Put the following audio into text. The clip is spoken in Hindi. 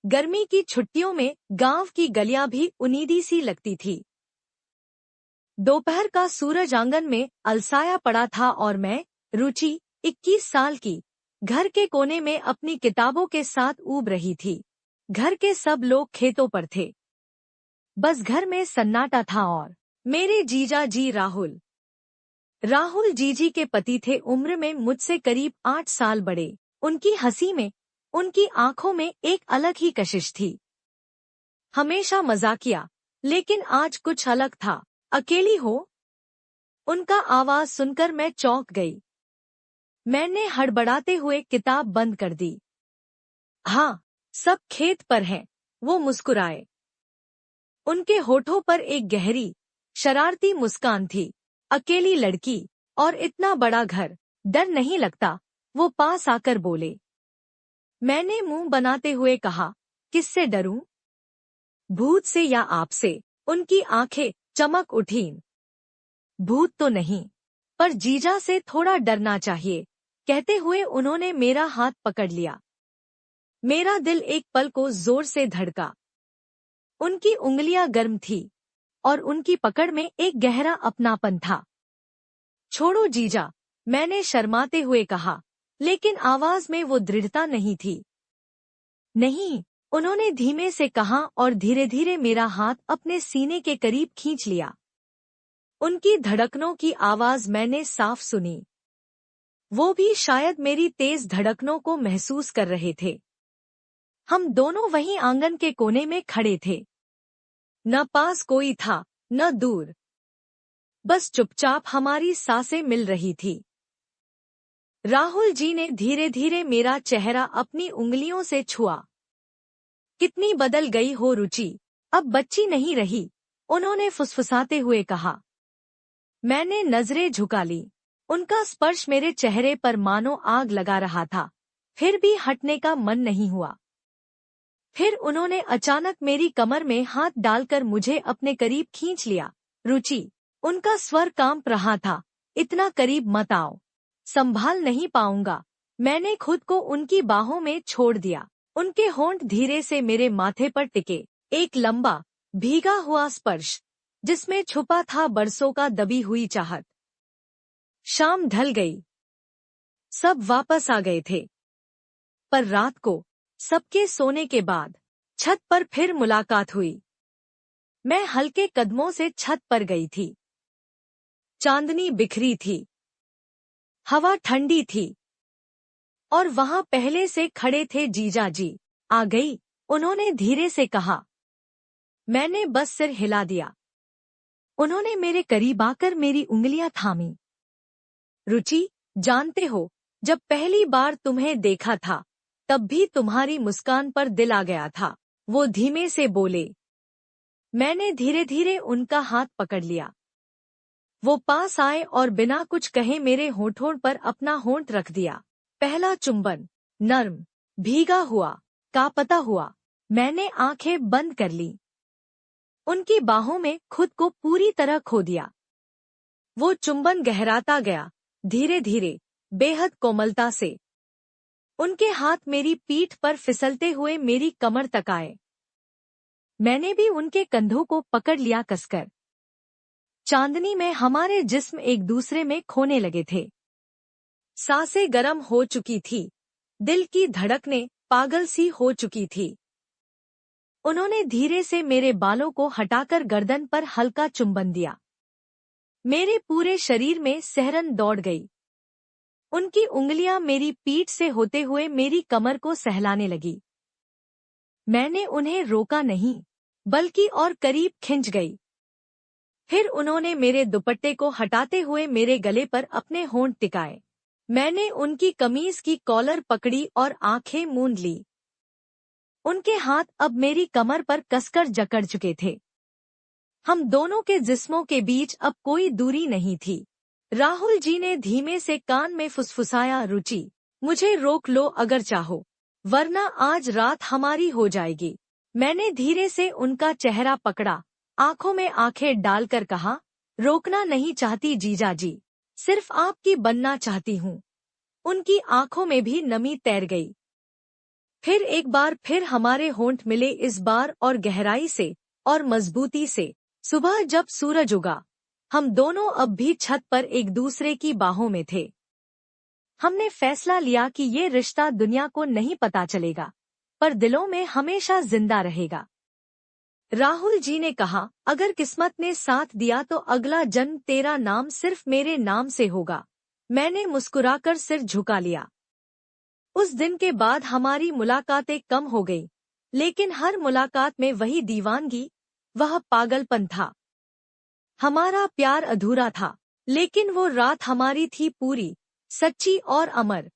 गर्मी की छुट्टियों में गांव की गलियां भी उनीदी सी लगती थी। दोपहर का सूरज आंगन में अलसाया पड़ा था और मैं, रुचि, 21 साल की, घर के कोने में अपनी किताबों के साथ ऊब रही थी। घर के सब लोग खेतों पर थे। बस घर में सन्नाटा था और मेरे जीजा जी राहुल जीजी के पति थे, उम्र में मुझसे करीब 8 साल बड़े। उनकी हंसी में, उनकी आंखों में एक अलग ही कशिश थी। हमेशा मजाकिया, लेकिन आज कुछ अलग था। अकेली हो? उनका आवाज सुनकर मैं चौंक गई। मैंने हड़बड़ाते हुए किताब बंद कर दी। हाँ, सब खेत पर हैं, वो मुस्कुराए। उनके होठों पर एक गहरी, शरारती मुस्कान थी। अकेली लड़की और इतना बड़ा घर, डर नहीं लगता? वो पास आकर बोले। मैंने मुंह बनाते हुए कहा, किससे डरूं? भूत से या आपसे? उनकी आंखें चमक उठीं। भूत तो नहीं, पर जीजा से थोड़ा डरना चाहिए, कहते हुए उन्होंने मेरा हाथ पकड़ लिया। मेरा दिल एक पल को जोर से धड़का। उनकी उंगलियां गर्म थी और उनकी पकड़ में एक गहरा अपनापन था। छोड़ो जीजा, मैंने शर्माते हुए कहा, लेकिन आवाज में वो दृढ़ता नहीं थी। नहीं, उन्होंने धीमे से कहा और धीरे धीरे मेरा हाथ अपने सीने के करीब खींच लिया। उनकी धड़कनों की आवाज मैंने साफ सुनी। वो भी शायद मेरी तेज धड़कनों को महसूस कर रहे थे। हम दोनों वहीं आंगन के कोने में खड़े थे। न पास कोई था, न दूर। बस चुपचाप हमारी सांसें मिल रही थी। राहुल जी ने धीरे धीरे मेरा चेहरा अपनी उंगलियों से छुआ। कितनी बदल गई हो रुचि, अब बच्ची नहीं रही, उन्होंने फुसफुसाते हुए कहा। मैंने नजरें झुका ली। उनका स्पर्श मेरे चेहरे पर मानो आग लगा रहा था, फिर भी हटने का मन नहीं हुआ। फिर उन्होंने अचानक मेरी कमर में हाथ डालकर मुझे अपने करीब खींच लिया। रुचि, उनका स्वर कांप रहा था, इतना करीब मत आओ, संभाल नहीं पाऊंगा। मैंने खुद को उनकी बाहों में छोड़ दिया। उनके होंठ धीरे से मेरे माथे पर टिके, एक लंबा, भीगा हुआ स्पर्श, जिसमें छुपा था बरसों का दबी हुई चाहत। शाम ढल गई। सब वापस आ गए थे। पर रात को, सबके सोने के बाद, छत पर फिर मुलाकात हुई। मैं हल्के कदमों से छत पर गई थी। चांदनी बिखरी थी, हवा ठंडी थी, और वहां पहले से खड़े थे जीजा जी। आ गई, उन्होंने धीरे से कहा। मैंने बस सिर हिला दिया। उन्होंने मेरे करीब आकर मेरी उंगलियां थामी। रुचि, जानते हो, जब पहली बार तुम्हें देखा था, तब भी तुम्हारी मुस्कान पर दिल आ गया था, वो धीमे से बोले। मैंने धीरे धीरे उनका हाथ पकड़ लिया। वो पास आए और बिना कुछ कहे मेरे होठों पर अपना होंठ रख दिया। पहला चुंबन, नर्म, भीगा हुआ, कांपता हुआ। मैंने आंखें बंद कर ली। उनकी बाहों में खुद को पूरी तरह खो दिया। वो चुंबन गहराता गया, धीरे धीरे, बेहद कोमलता से। उनके हाथ मेरी पीठ पर फिसलते हुए मेरी कमर तक आए। मैंने भी उनके कंधों को पकड़ लिया कसकर। चांदनी में हमारे जिस्म एक दूसरे में खोने लगे थे। सांसें गर्म हो चुकी थी, दिल की धड़कनें पागल सी हो चुकी थी। उन्होंने धीरे से मेरे बालों को हटाकर गर्दन पर हल्का चुंबन दिया। मेरे पूरे शरीर में सिहरन दौड़ गई। उनकी उंगलियां मेरी पीठ से होते हुए मेरी कमर को सहलाने लगी। मैंने उन्हें रोका नहीं, बल्कि और करीब खिंच गई। फिर उन्होंने मेरे दुपट्टे को हटाते हुए मेरे गले पर अपने होंठ टिकाए। मैंने उनकी कमीज की कॉलर पकड़ी और आंखें मूंद ली। उनके हाथ अब मेरी कमर पर कसकर जकड़ चुके थे। हम दोनों के जिस्मों के बीच अब कोई दूरी नहीं थी। राहुल जी ने धीमे से कान में फुसफुसाया, रुचि, मुझे रोक लो अगर चाहो, वरना आज रात हमारी हो जाएगी। मैंने धीरे से उनका चेहरा पकड़ा, आंखों में आंखें डालकर कहा, रोकना नहीं चाहती जीजा जी, सिर्फ आपकी बनना चाहती हूँ। उनकी आंखों में भी नमी तैर गई। फिर एक बार फिर हमारे होंठ मिले, इस बार और गहराई से और मजबूती से। सुबह जब सूरज उगा, हम दोनों अब भी छत पर एक दूसरे की बाहों में थे। हमने फैसला लिया कि ये रिश्ता दुनिया को नहीं पता चलेगा, पर दिलों में हमेशा जिंदा रहेगा। राहुल जी ने कहा, अगर किस्मत ने साथ दिया तो अगला जन्म तेरा नाम सिर्फ मेरे नाम से होगा। मैंने मुस्कुराकर सिर झुका लिया। उस दिन के बाद हमारी मुलाकातें कम हो गई, लेकिन हर मुलाकात में वही दीवानगी, वह पागलपन था। हमारा प्यार अधूरा था, लेकिन वो रात हमारी थी पूरी, सच्ची और अमर।